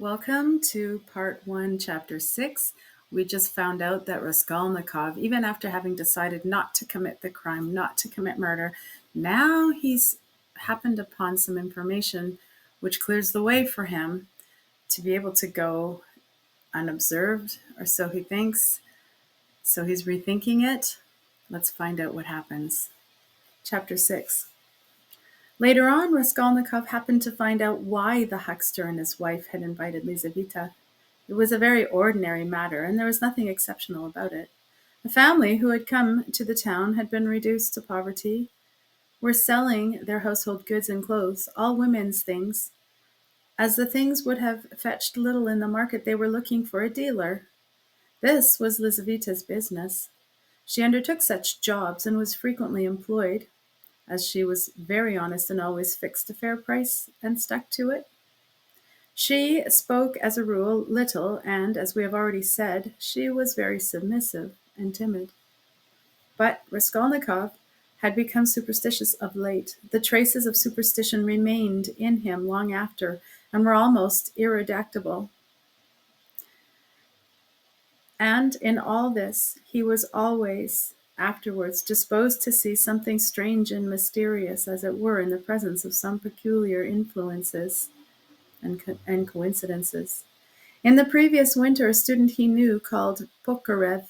Welcome to part 1, chapter 6. We just found out that Raskolnikov, even after having decided not to commit the crime, not to commit murder, now he's happened upon some information which clears the way for him to be able to go unobserved, or so he thinks. So he's rethinking it. Let's find out what happens. Chapter 6. Later on, Raskolnikov happened to find out why the huckster and his wife had invited Lizaveta. It was a very ordinary matter, and there was nothing exceptional about it. A family who had come to the town had been reduced to poverty, were selling their household goods and clothes, all women's things. As the things would have fetched little in the market, they were looking for a dealer. This was Lizaveta's business. She undertook such jobs and was frequently employed, as she was very honest and always fixed a fair price and stuck to it. She spoke, as a rule, little, and, as we have already said, she was very submissive and timid. But Raskolnikov had become superstitious of late. The traces of superstition remained in him long after, and were almost ineradicable. And in all this, he was always afterwards disposed to see something strange and mysterious, as it were, in the presence of some peculiar influences and coincidences. In the previous winter, a student he knew, called Pokarev,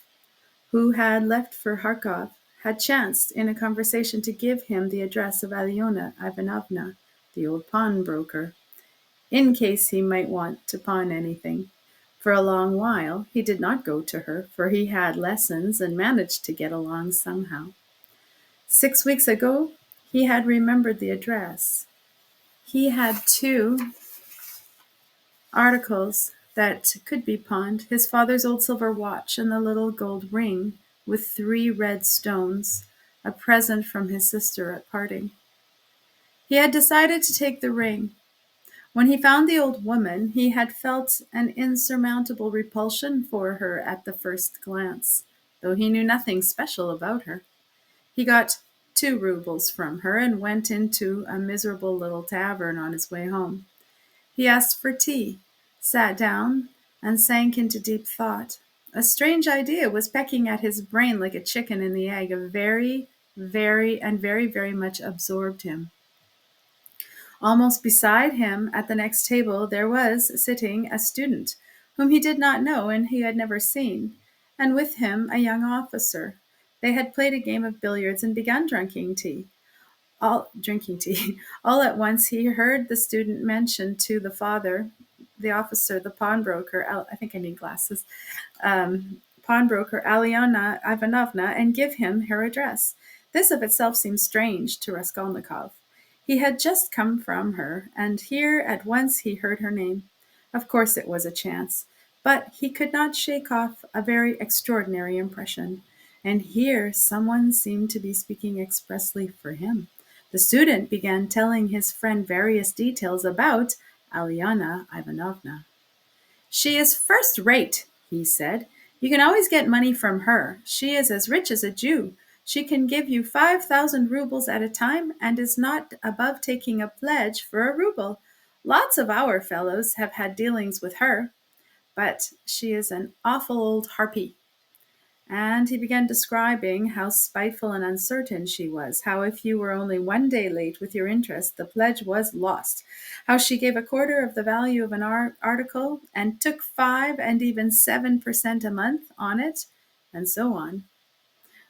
who had left for Kharkov, had chanced in a conversation to give him the address of Alyona Ivanovna, the old pawnbroker, in case he might want to pawn anything. For a long while he did not go to her, for he had lessons and managed to get along somehow. 6 weeks ago he had remembered the address. He had two articles that could be pawned: his father's old silver watch and the little gold ring with 3 red stones, a present from his sister at parting. He had decided to take the ring. When he found the old woman, he had felt an insurmountable repulsion for her at the first glance, though he knew nothing special about her. He got 2 rubles from her and went into a miserable little tavern on his way home. He asked for tea, sat down, and sank into deep thought. A strange idea was pecking at his brain like a chicken in the egg. Very much absorbed him. Almost beside him at the next table there was sitting a student whom he did not know and he had never seen, and with him a young officer. They had played a game of billiards and begun drinking tea. All at once he heard the student mention to the father, the officer, the pawnbroker, I think I need glasses, pawnbroker Alyona Ivanovna, and give him her address. This of itself seemed strange to Raskolnikov. He had just come from her, and here at once he heard her name. Of course it was a chance, but he could not shake off a very extraordinary impression. And here someone seemed to be speaking expressly for him. The student began telling his friend various details about Alyona Ivanovna. "She is first rate," he said. "You can always get money from her. She is as rich as a Jew. She can give you 5,000 rubles at a time, and is not above taking a pledge for a ruble. Lots of our fellows have had dealings with her, but she is an awful old harpy." And he began describing how spiteful and uncertain she was, how if you were only 1 day late with your interest, the pledge was lost, how she gave a quarter of the value of an article and took 5 and even 7% a month on it, and so on.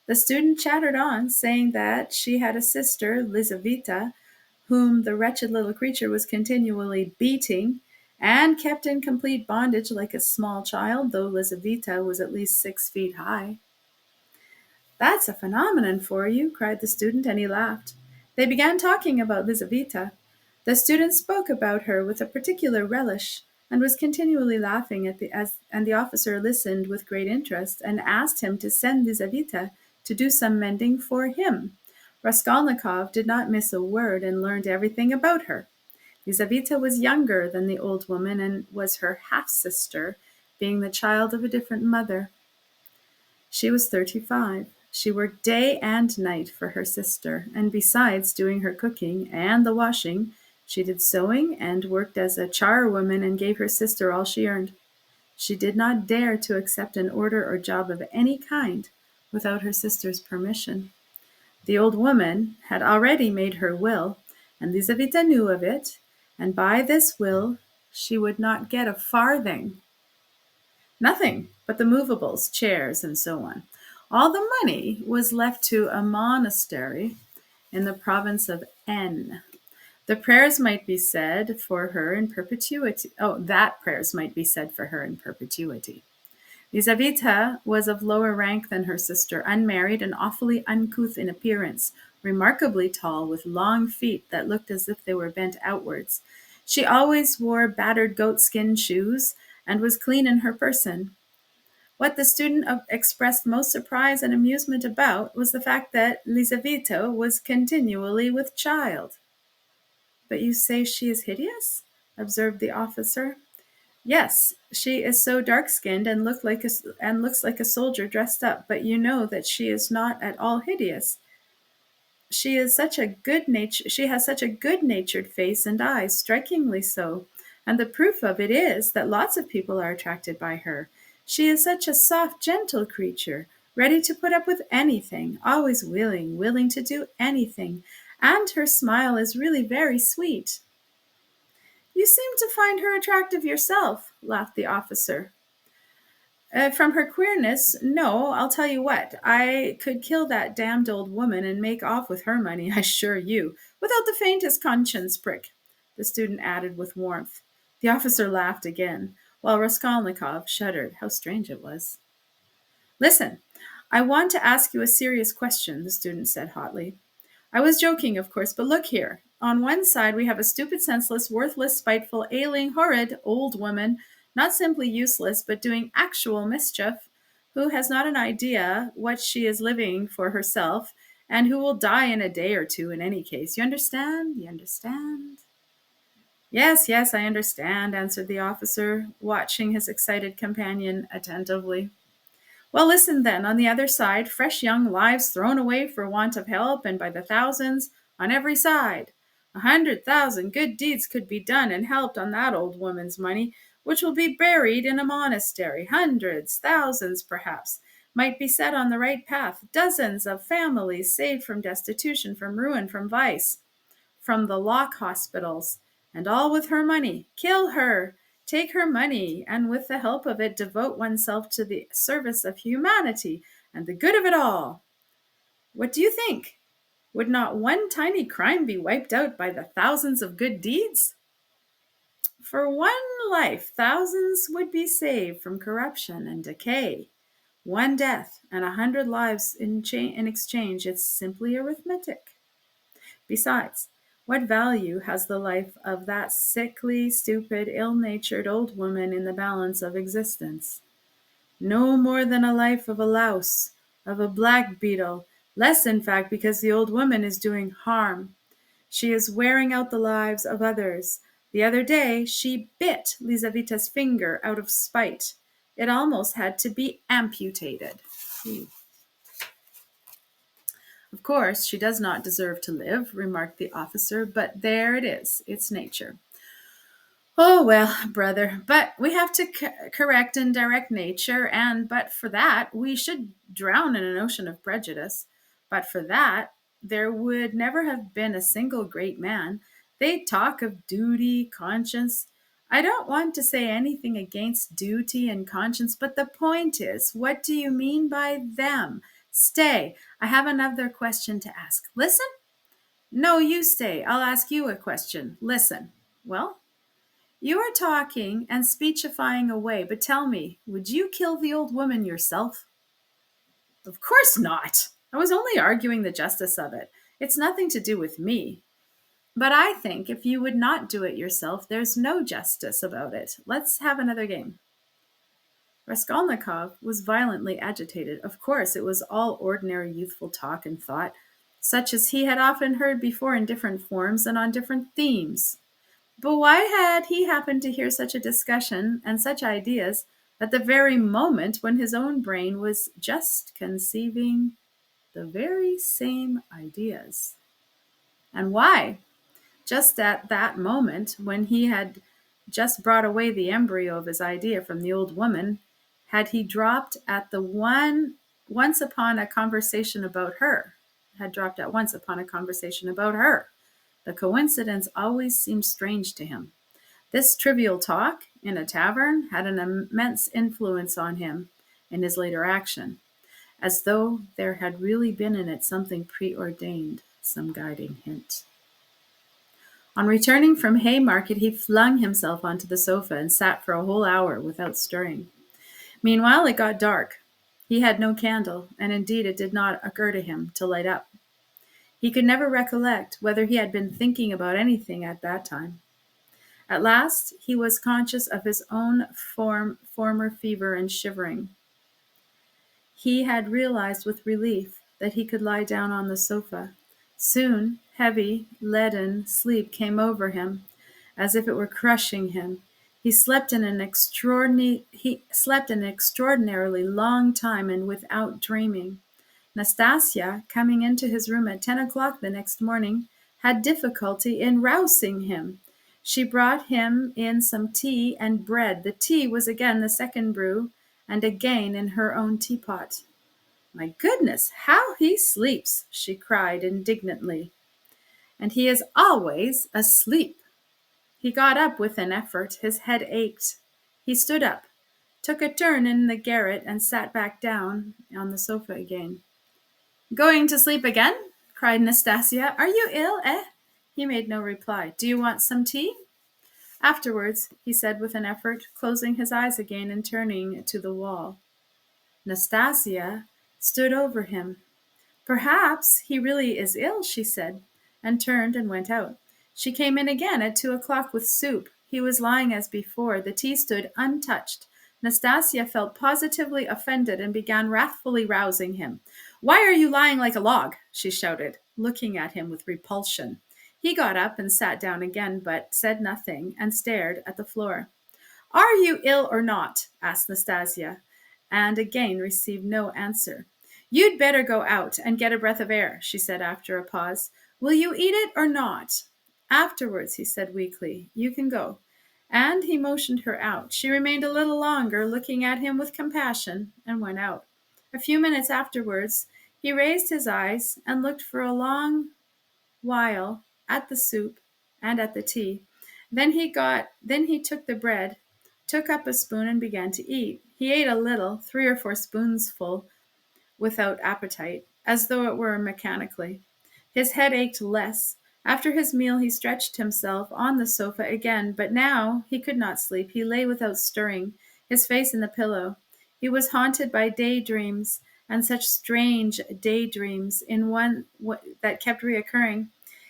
The student chattered on, saying that she had a sister, Lizaveta, whom the wretched little creature was continually beating, and kept in complete bondage like a small child, though Lizaveta was at least 6 feet high. "That's a phenomenon for you," cried the student, and he laughed. They began talking about Lizaveta. The student spoke about her with a particular relish, and was continually laughing and the officer listened with great interest, and asked him to send Lizaveta to do some mending for him. Raskolnikov did not miss a word, and learned everything about her. Lizaveta was younger than the old woman, and was her half-sister, being the child of a different mother. She was 35. She worked day and night for her sister, and besides doing her cooking and the washing, She did sewing and worked as a charwoman and gave her sister all she earned. She did not dare to accept an order or job of any kind without her sister's permission. The old woman had already made her will, and Lizaveta knew of it, and by this will she would not get a farthing. Nothing but the movables, chairs, and so on. All the money was left to a monastery in the province of N. The prayers might be said for her in perpetuity. Oh, that prayers might be said for her in perpetuity. Lizaveta was of lower rank than her sister, unmarried and awfully uncouth in appearance, remarkably tall, with long feet that looked as if they were bent outwards. She always wore battered goatskin shoes and was clean in her person. What the student expressed most surprise and amusement about was the fact that Lizaveta was continually with child. "But you say she is hideous?" observed the officer. "Yes, she is so dark-skinned and looks like a soldier dressed up, but you know that she is not at all hideous. She has such a good-natured face and eyes, strikingly so, and the proof of it is that lots of people are attracted by her. She is such a soft, gentle creature, ready to put up with anything, always willing to do anything, and her smile is really very sweet." "You seem to find her attractive yourself," laughed the officer. From her queerness, no. I'll tell you what, I could kill that damned old woman and make off with her money, I assure you, without the faintest conscience prick," the student added with warmth. The officer laughed again, while Raskolnikov shuddered. How strange it was. "Listen, I want to ask you a serious question," the student said hotly. "I was joking, of course, but look here. On one side we have a stupid, senseless, worthless, spiteful, ailing, horrid old woman, not simply useless, but doing actual mischief, who has not an idea what she is living for herself, and who will die in a day or two in any case. You understand? You understand?" "Yes, yes, I understand," answered the officer, watching his excited companion attentively. "Well, listen then. On the other side, fresh young lives thrown away for want of help, and by the thousands, on every side. 100,000 good deeds could be done and helped on that old woman's money, which will be buried in a monastery. Hundreds, thousands perhaps, might be set on the right path. Dozens of families saved from destitution, from ruin, from vice, from the lock hospitals, and all with her money. Kill her! Take her money, and with the help of it devote oneself to the service of humanity and the good of it all. What do you think? Would not one tiny crime be wiped out by the thousands of good deeds? For one life, thousands would be saved from corruption and decay. One death and 100 lives in exchange. It's simply arithmetic. Besides, what value has the life of that sickly, stupid, ill-natured old woman in the balance of existence? No more than a life of a louse, of a black beetle, less in fact, because the old woman is doing harm. She is wearing out the lives of others. The other day she bit Lizaveta's finger out of spite. It almost had to be amputated. "Of course, she does not deserve to live," remarked the officer, "but there it is. It's nature." "Oh, well, brother, but we have to correct and direct nature, and but for that, we should drown in an ocean of prejudice. But for that, there would never have been a single great man. They talk of duty, conscience. I don't want to say anything against duty and conscience, but the point is, what do you mean by them? Stay, I have another question to ask. Listen? No, you stay. I'll ask you a question. Listen. Well? You are talking and speechifying away, but tell me, would you kill the old woman yourself? Of course not. I was only arguing the justice of it. It's nothing to do with me. But I think if you would not do it yourself, there's no justice about it. Let's have another game. Raskolnikov was violently agitated. Of course, it was all ordinary youthful talk and thought, such as he had often heard before in different forms and on different themes. But why had he happened to hear such a discussion and such ideas at the very moment when his own brain was just conceiving the very same ideas? And why? Just at that moment, when he had just brought away the embryo of his idea from the old woman, had he dropped at the one once upon a conversation about her, had dropped at once upon a conversation about her. The coincidence always seemed strange to him. This trivial talk in a tavern had an immense influence on him in his later action, as though there had really been in it something preordained, some guiding hint. On returning from Haymarket, he flung himself onto the sofa and sat for a whole hour without stirring. Meanwhile, it got dark. He had no candle, and indeed it did not occur to him to light up. He could never recollect whether he had been thinking about anything at that time. At last, he was conscious of his own former fever and shivering. He had realized with relief that he could lie down on the sofa. Soon, heavy, leaden sleep came over him, as if it were crushing him. He slept an extraordinarily long time and without dreaming. Nastasya, coming into his room at 10 o'clock the next morning, had difficulty in rousing him. She brought him in some tea and bread. The tea was again the second brew, and again in her own teapot. "My goodness, how he sleeps!" she cried indignantly. "And he is always asleep." He got up with an effort. His head ached. He stood up, took a turn in the garret, and sat back down on the sofa again. "Going to sleep again?" cried Nastasya. "Are you ill, eh?" He made no reply. "Do you want some tea?" "Afterwards," he said with an effort, closing his eyes again and turning to the wall. Nastasya stood over him. "Perhaps he really is ill," she said, and turned and went out. She came in again at 2 o'clock with soup. He was lying as before. The tea stood untouched. Nastasya felt positively offended and began wrathfully rousing him. "Why are you lying like a log?" she shouted, looking at him with repulsion. He got up and sat down again, but said nothing, and stared at the floor. "Are you ill or not?" asked Nastasya, and again received no answer. "You'd better go out and get a breath of air," she said after a pause. "Will you eat it or not?" "Afterwards," he said weakly. "You can go." And he motioned her out. She remained a little longer, looking at him with compassion, and went out. A few minutes afterwards, he raised his eyes and looked for a long while at the soup and at the tea. Then he took the bread, took up a spoon, and began to eat. He ate a little, 3 or 4 spoonsful, without appetite, as though it were mechanically. His head ached less. After his meal he stretched himself on the sofa again, but now he could not sleep. He lay without stirring, his face in the pillow. He was haunted by daydreams, and such strange daydreams in one that kept reoccurring.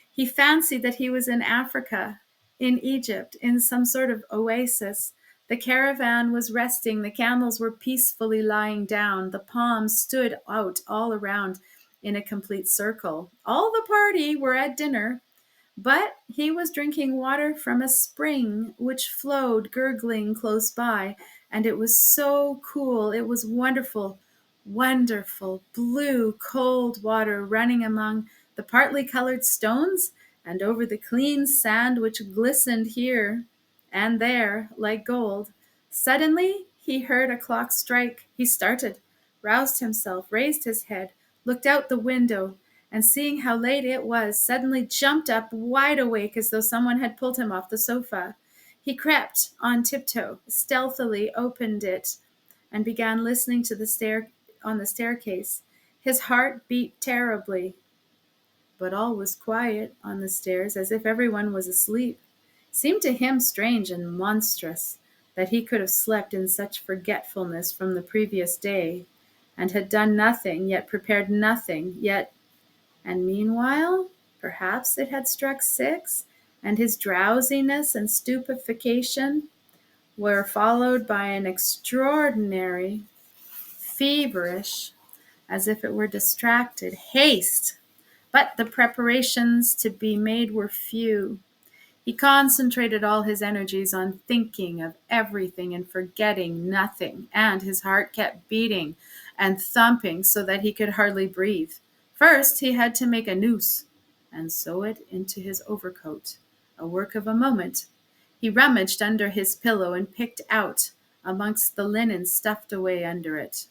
He fancied that he was in Africa, in Egypt, in some sort of oasis. The caravan was resting, the camels were peacefully lying down, the palms stood out all around in a complete circle. All the party were at dinner, but he was drinking water from a spring which flowed gurgling close by, and it was so cool. It was wonderful, wonderful, blue, cold water running among the partly colored stones and over the clean sand which glistened here and there like gold. Suddenly he heard a clock strike. He started, roused himself, raised his head, looked out the window, and seeing how late it was, suddenly jumped up wide awake as though someone had pulled him off the sofa. He crept on tiptoe, stealthily opened it, and began listening to on the staircase. His heart beat terribly, but all was quiet on the stairs, as if everyone was asleep. It seemed to him strange and monstrous that he could have slept in such forgetfulness from the previous day, and had done nothing, yet prepared nothing, yet and meanwhile, perhaps it had struck 6, and his drowsiness and stupefaction were followed by an extraordinary, feverish, as if it were distracted, haste. But the preparations to be made were few. He concentrated all his energies on thinking of everything and forgetting nothing, and his heart kept beating and thumping so that he could hardly breathe. First, he had to make a noose and sew it into his overcoat. a work of a moment. He rummaged under his pillow and picked out, amongst the linen stuffed away under it,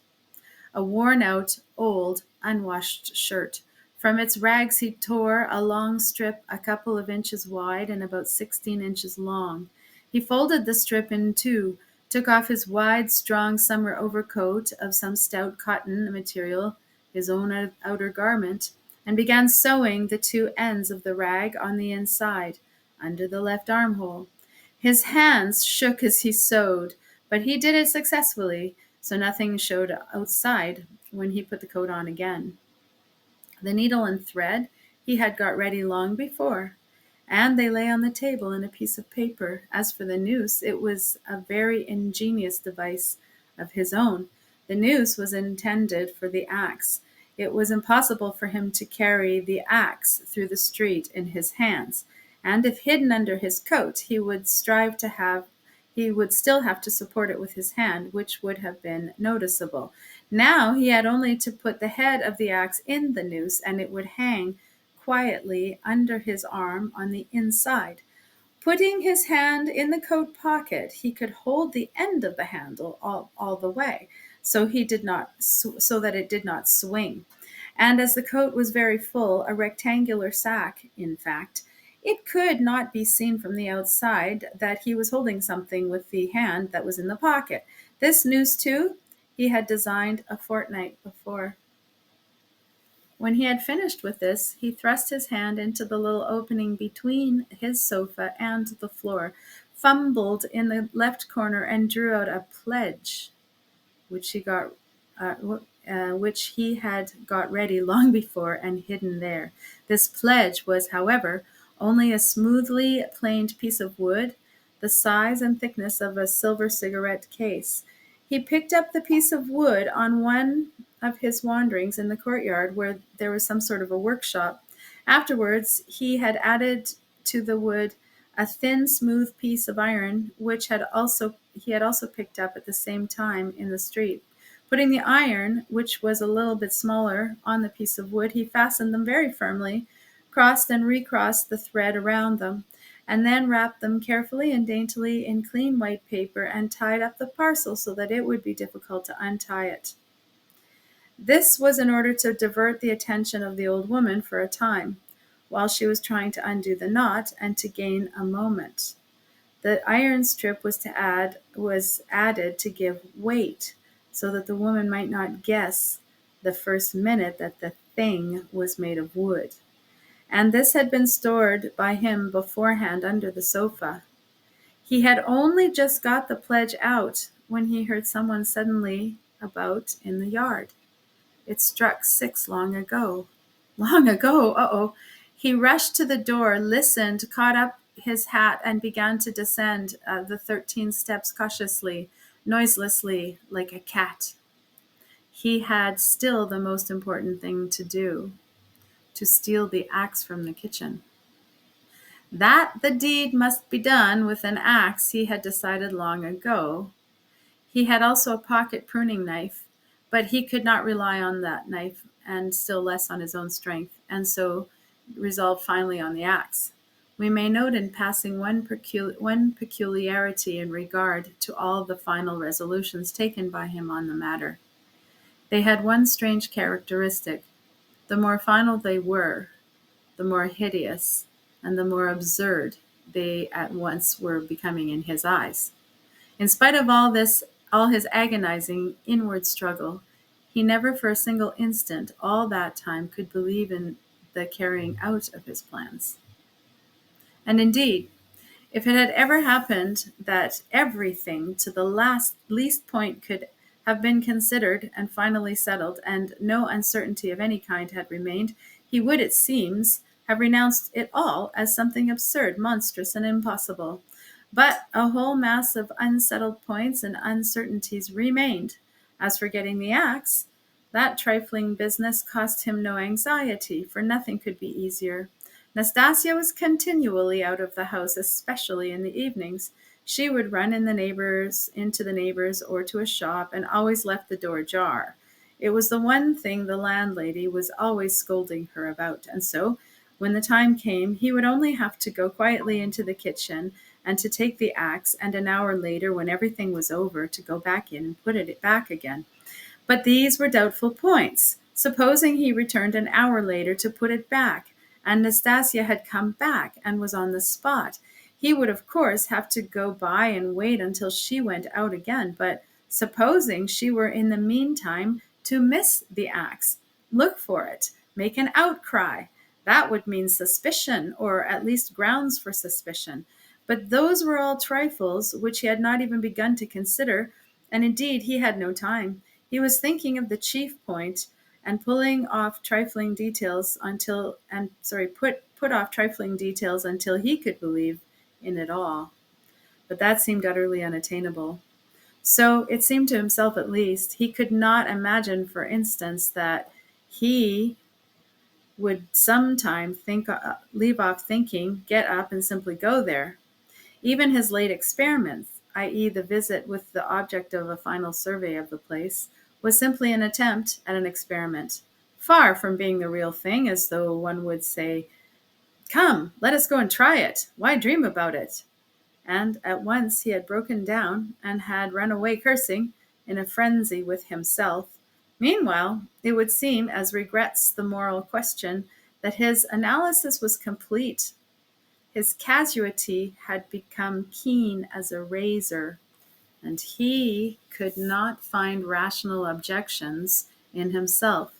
a worn-out, old, unwashed shirt. From its rags he tore a long strip a couple of inches wide and about 16 inches long. He folded the strip in two, took off his wide, strong summer overcoat of some stout cotton material, his own outer garment, and began sewing the two ends of the rag on the inside, under the left armhole. His hands shook as he sewed, but he did it successfully, so nothing showed outside when he put the coat on again. The needle and thread he had got ready long before, and they lay on the table in a piece of paper. As for the noose, it was a very ingenious device of his own. The noose was intended for the axe. It was impossible for him to carry the axe through the street in his hands, and if hidden under his coat, he would still have to support it with his hand, which would have been noticeable. Now he had only to put the head of the axe in the noose, and it would hang quietly under his arm on the inside. Putting his hand in the coat pocket, he could hold the end of the handle all the way, so that it did not swing. And as the coat was very full, a rectangular sack, in fact, it could not be seen from the outside that he was holding something with the hand that was in the pocket. This noose, too, he had designed a fortnight before. When he had finished with this, he thrust his hand into the little opening between his sofa and the floor, fumbled in the left corner, and drew out a pledge, which uh, which he had got ready long before and hidden there. This pledge was, however, only a smoothly planed piece of wood, the size and thickness of a silver cigarette case. He picked up the piece of wood on one of his wanderings in the courtyard, where there was some sort of a workshop. Afterwards, he had added to the wood a thin, smooth piece of iron, which he had also picked up at the same time in the street. Putting the iron, which was a little bit smaller, on the piece of wood, he fastened them very firmly, crossed and recrossed the thread around them, and then wrapped them carefully and daintily in clean white paper, and tied up the parcel so that it would be difficult to untie it. This was in order to divert the attention of the old woman for a time, while she was trying to undo the knot, and to gain a moment. The iron strip was added to give weight, so that the woman might not guess the first minute that the thing was made of wood. And this had been stored by him beforehand under the sofa. He had only just got the pledge out when he heard someone suddenly about in the yard. It struck 6 long ago. Long ago? Uh-oh. He rushed to the door, listened, caught up his hat, and began to descend the 13 steps cautiously, noiselessly, like a cat. He had still the most important thing to do, to steal the axe from the kitchen. That the deed must be done with an axe he had decided long ago. He had also a pocket pruning knife, but he could not rely on that knife, and still less on his own strength, and so resolved finally on the axe. We may note in passing one peculiarity in regard to all the final resolutions taken by him on the matter. They had one strange characteristic. The more final they were, the more hideous and the more absurd they at once were becoming in his eyes. In spite of all his agonizing inward struggle, he never for a single instant all that time could believe in the carrying out of his plans. And indeed, if it had ever happened that everything to the least point could have been considered and finally settled, and no uncertainty of any kind had remained, he would, it seems, have renounced it all as something absurd, monstrous, and impossible. But a whole mass of unsettled points and uncertainties remained. As for getting the axe, that trifling business cost him no anxiety, for nothing could be easier. Nastasya was continually out of the house, especially in the evenings. She would run into the neighbors, or to a shop, and always left the door ajar. It was the one thing the landlady was always scolding her about, and so, When the time came, he would only have to go quietly into the kitchen and to take the axe, and an hour later, when everything was over, to go back in and put it back again. But these were doubtful points. Supposing he returned an hour later to put it back, and Nastasya had come back and was on the spot, he would of course have to go by and wait until she went out again. But supposing she were in the meantime to miss the axe, look for it, make an outcry, that would mean suspicion, or at least grounds for suspicion. But those were all trifles which he had not even begun to consider, and indeed he had no time. He was thinking of the chief point, and pulling off trifling details until and sorry put off trifling details until he could believe in it all. But that seemed utterly unattainable. So it seemed to himself, at least. He could not imagine, for instance, that he would sometime leave off thinking, get up, and simply go there. Even his late experiments, i.e., the visit with the object of a final survey of the place, was simply an attempt at an experiment, far from being the real thing, as though one would say, "Come, let us go and try it. Why dream about it?" And at once he had broken down and had run away cursing, in a frenzy with himself. Meanwhile, it would seem, as regrets the moral question, that his analysis was complete. His casuity had become keen as a razor, and he could not find rational objections in himself.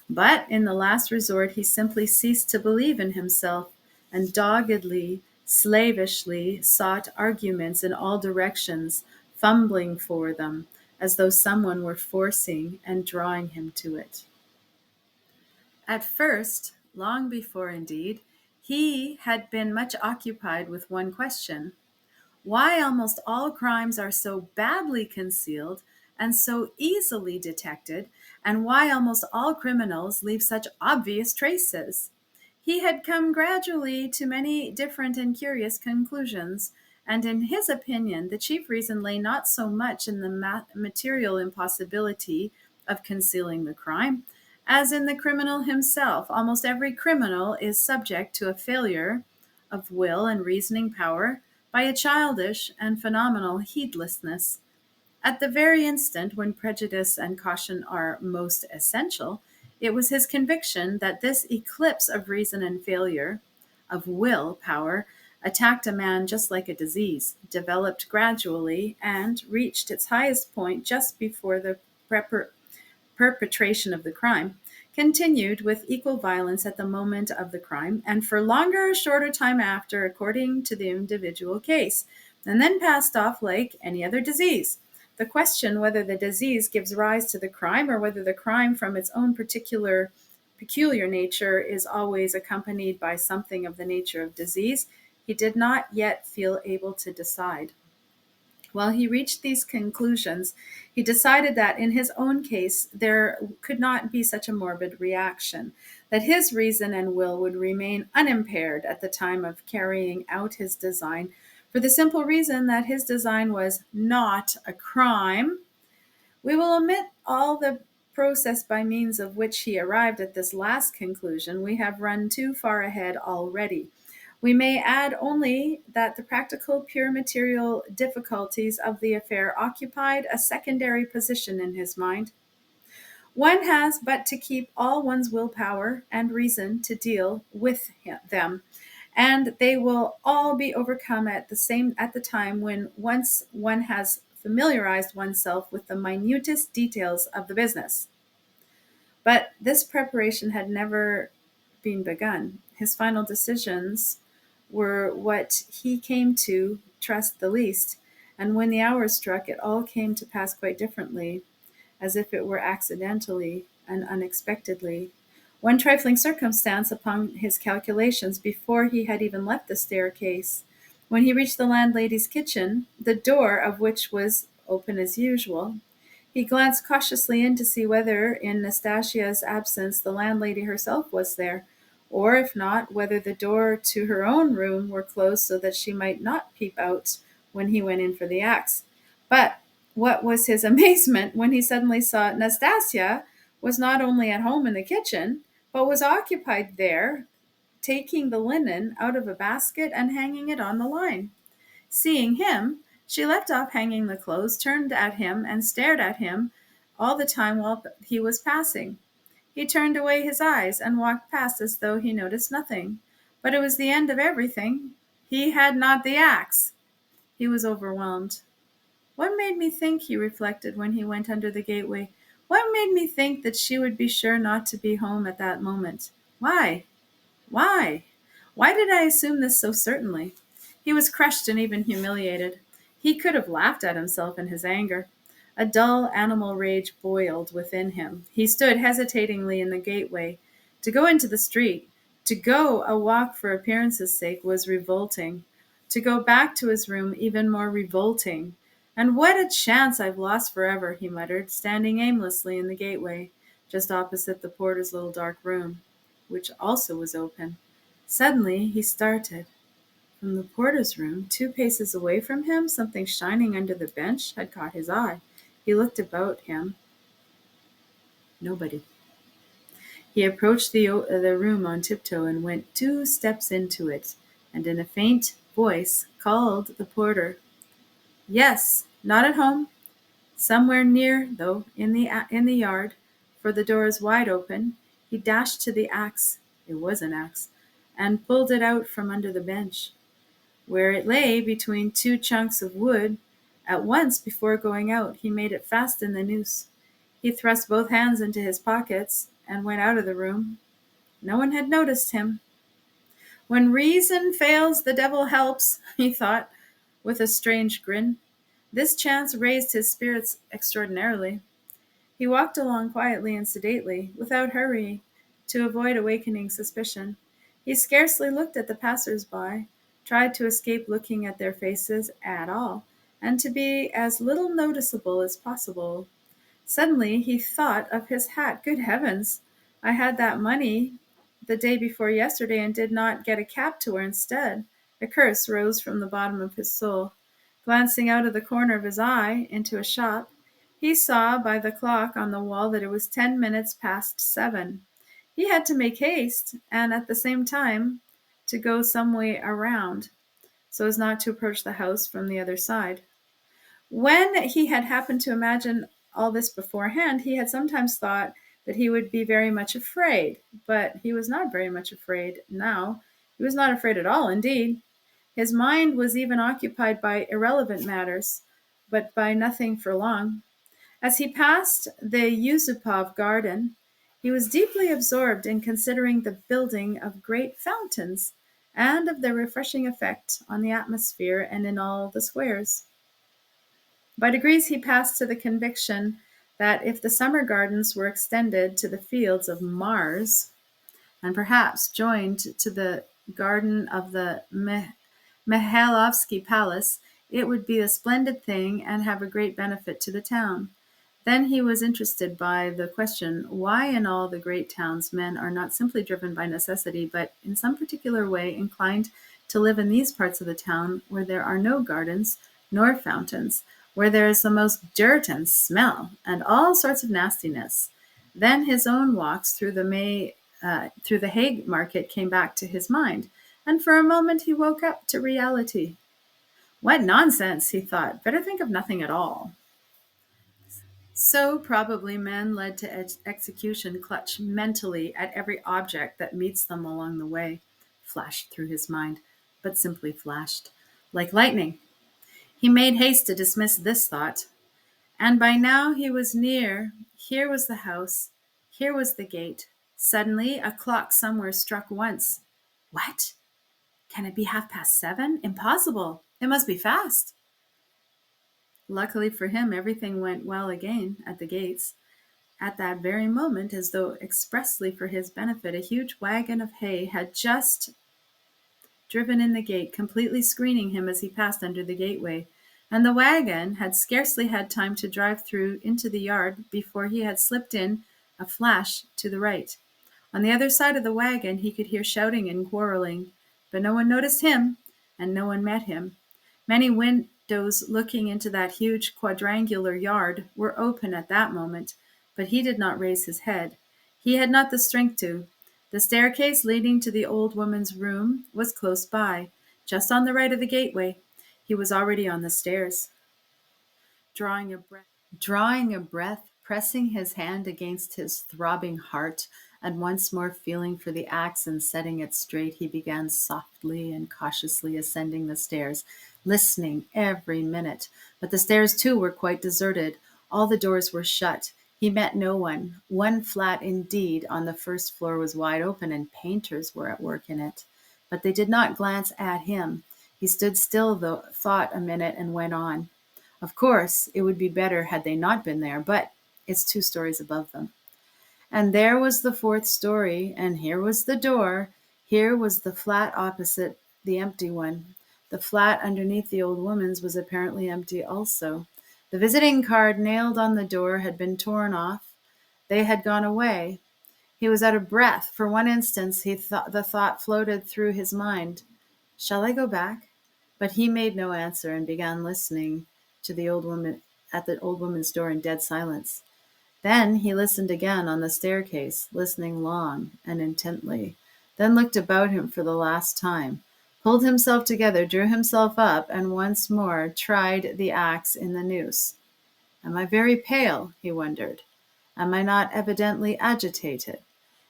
But in the last resort, he simply ceased to believe in himself, and doggedly, slavishly sought arguments in all directions, fumbling for them, as though someone were forcing and drawing him to it. At first, long before indeed, he had been much occupied with one question: why almost all crimes are so badly concealed and so easily detected, and why almost all criminals leave such obvious traces. He had come gradually to many different and curious conclusions, and in his opinion, the chief reason lay not so much in the material impossibility of concealing the crime as in the criminal himself. Almost every criminal is subject to a failure of will and reasoning power by a childish and phenomenal heedlessness. At the very instant when prejudice and caution are most essential, it was his conviction that this eclipse of reason and failure, of will power, attacked a man just like a disease, developed gradually, and reached its highest point just before the perpetration of the crime, continued with equal violence at the moment of the crime, and for longer or shorter time after, according to the individual case, and then passed off like any other disease. The question whether the disease gives rise to the crime, or whether the crime from its own peculiar nature is always accompanied by something of the nature of disease, he did not yet feel able to decide. While he reached these conclusions, he decided that in his own case there could not be such a morbid reaction, that his reason and will would remain unimpaired at the time of carrying out his design, for the simple reason that his design was not a crime. We will omit all the process by means of which he arrived at this last conclusion. We have run too far ahead already. We may add only that the practical, pure material difficulties of the affair occupied a secondary position in his mind. One has but to keep all one's willpower and reason to deal with them, and they will all be overcome at the time when once one has familiarized oneself with the minutest details of the business. But this preparation had never been begun. His final decisions were what he came to trust the least, and when the hour struck, it all came to pass quite differently, as if it were accidentally and unexpectedly. One trifling circumstance upon his calculations before he had even left the staircase. When he reached the landlady's kitchen, the door of which was open as usual, he glanced cautiously in to see whether, in Nastasya's absence, the landlady herself was there, or if not, whether the door to her own room were closed so that she might not peep out when he went in for the axe. But what was his amazement when he suddenly saw Nastasya was not only at home in the kitchen, but was occupied there, taking the linen out of a basket and hanging it on the line. Seeing him, she left off hanging the clothes, turned at him, and stared at him all the time while he was passing. He turned away his eyes and walked past as though he noticed nothing. But it was the end of everything. He had not the axe. He was overwhelmed. What made me think, he reflected when he went under the gateway, what made me think that she would be sure not to be home at that moment? Why? Why? Why did I assume this so certainly? He was crushed and even humiliated. He could have laughed at himself in his anger. A dull animal rage boiled within him. He stood hesitatingly in the gateway. To go into the street, to go a walk for appearance's sake was revolting. To go back to his room even more revolting. And what a chance I've lost forever, he muttered, standing aimlessly in the gateway, just opposite the porter's little dark room, which also was open. Suddenly he started. From the porter's room, 2 paces away from him, something shining under the bench had caught his eye. He looked about him. Nobody. He approached the room on tiptoe and went 2 steps into it, and in a faint voice called the porter. Yes, not at home. Somewhere near, though, in the yard, for the door is wide open. He dashed to the axe. It was an axe, and pulled it out from under the bench, where it lay between 2 chunks of wood. At once, before going out, he made it fast in the noose. He thrust both hands into his pockets and went out of the room. No one had noticed him. When reason fails, the devil helps, he thought, with a strange grin. This chance raised his spirits extraordinarily. He walked along quietly and sedately, without hurry, to avoid awakening suspicion. He scarcely looked at the passers-by, tried to escape looking at their faces at all, and to be as little noticeable as possible. Suddenly he thought of his hat. Good heavens! I had that money the day before yesterday and did not get a cap to wear instead. A curse rose from the bottom of his soul. Glancing out of the corner of his eye into a shop, he saw by the clock on the wall that it was 10 minutes past 7. He had to make haste, and at the same time to go some way around, so as not to approach the house from the other side. When he had happened to imagine all this beforehand, he had sometimes thought that he would be very much afraid, but he was not very much afraid now. He was not afraid at all, indeed. His mind was even occupied by irrelevant matters, but by nothing for long. As he passed the Yusupov garden, he was deeply absorbed in considering the building of great fountains and of their refreshing effect on the atmosphere and in all the squares. By degrees he passed to the conviction that if the summer gardens were extended to the fields of Mars, and perhaps joined to the garden of the Mihailovsky Palace, it would be a splendid thing and have a great benefit to the town. Then he was interested by the question why in all the great towns men are not simply driven by necessity, but in some particular way inclined to live in these parts of the town where there are no gardens nor fountains, where there is the most dirt and smell and all sorts of nastiness. Then his own walks through the Hague market came back to his mind, and for a moment he woke up to reality. What nonsense, he thought. Better think of nothing at all. So probably men led to execution clutch mentally at every object that meets them along the way. Flashed through his mind, but simply flashed, like lightning. He made haste to dismiss this thought. And by now he was near. Here was the house. Here was the gate. Suddenly a clock somewhere struck once. What? Can it be 7:30? Impossible. It must be fast. Luckily for him, everything went well again at the gates. At that very moment, as though expressly for his benefit, a huge wagon of hay had just driven in the gate, completely screening him as he passed under the gateway, and the wagon had scarcely had time to drive through into the yard before he had slipped in a flash to the right. On the other side of the wagon he could hear shouting and quarreling, but no one noticed him, and no one met him. Many windows looking into that huge quadrangular yard were open at that moment, but he did not raise his head. He had not the strength to. The staircase leading to the old woman's room was close by, just on the right of the gateway. He was already on the stairs, drawing a breath. Pressing his hand against his throbbing heart, and once more feeling for the axe and setting it straight, he began softly and cautiously ascending the stairs, listening every minute. But the stairs, too, were quite deserted. All the doors were shut. He met no one. One flat, indeed, on the first floor was wide open, and painters were at work in it. But they did not glance at him. He stood still, though, thought a minute, and went on. Of course, it would be better had they not been there, but it's 2 stories above them. And there was the fourth story, and here was the door. Here was the flat opposite the empty one. The flat underneath the old woman's was apparently empty also. The visiting card nailed on the door had been torn off. They had gone away. He was out of breath. For one instant, the thought floated through his mind, shall I go back? But he made no answer and began listening to the old woman at the old woman's door in dead silence. Then he listened again on the staircase, listening long and intently, then looked about him for the last time, pulled himself together, drew himself up, and once more tried the axe in the noose. Am I very pale? He wondered. Am I not evidently agitated?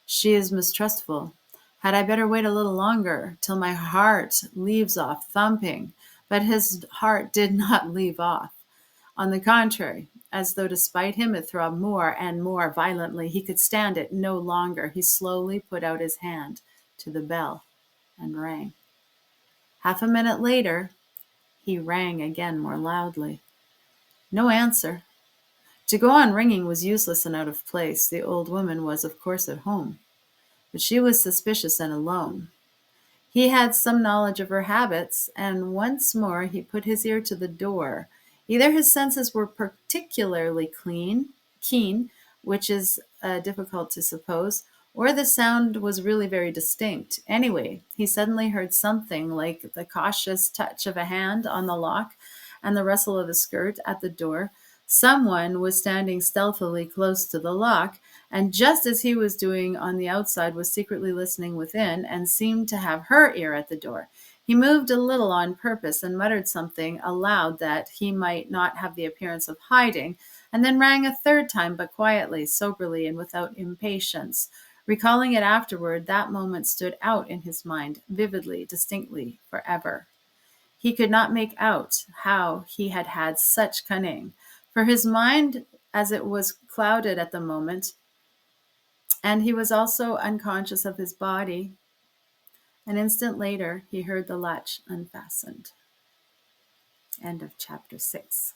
She is mistrustful. Had I better wait a little longer, till my heart leaves off thumping? But his heart did not leave off. On the contrary, as though to spite him, it throbbed more and more violently. He could stand it no longer. He slowly put out his hand to the bell and rang. Half a minute later, he rang again more loudly. No answer. To go on ringing was useless and out of place. The old woman was, of course, at home, but she was suspicious and alone. He had some knowledge of her habits, and once more he put his ear to the door. Either his senses were particularly keen, which is difficult to suppose, or the sound was really very distinct. Anyway, he suddenly heard something like the cautious touch of a hand on the lock and the rustle of a skirt at the door. Someone was standing stealthily close to the lock, and just as he was doing on the outside, was secretly listening within, and seemed to have her ear at the door. He moved a little on purpose, and muttered something aloud that he might not have the appearance of hiding, and then rang a third time, but quietly, soberly, and without impatience. Recalling it afterward, that moment stood out in his mind, vividly, distinctly, forever. He could not make out how he had had such cunning, for his mind, as it was clouded at the moment, and he was also unconscious of his body. An instant later, he heard the latch unfastened. End of chapter 6.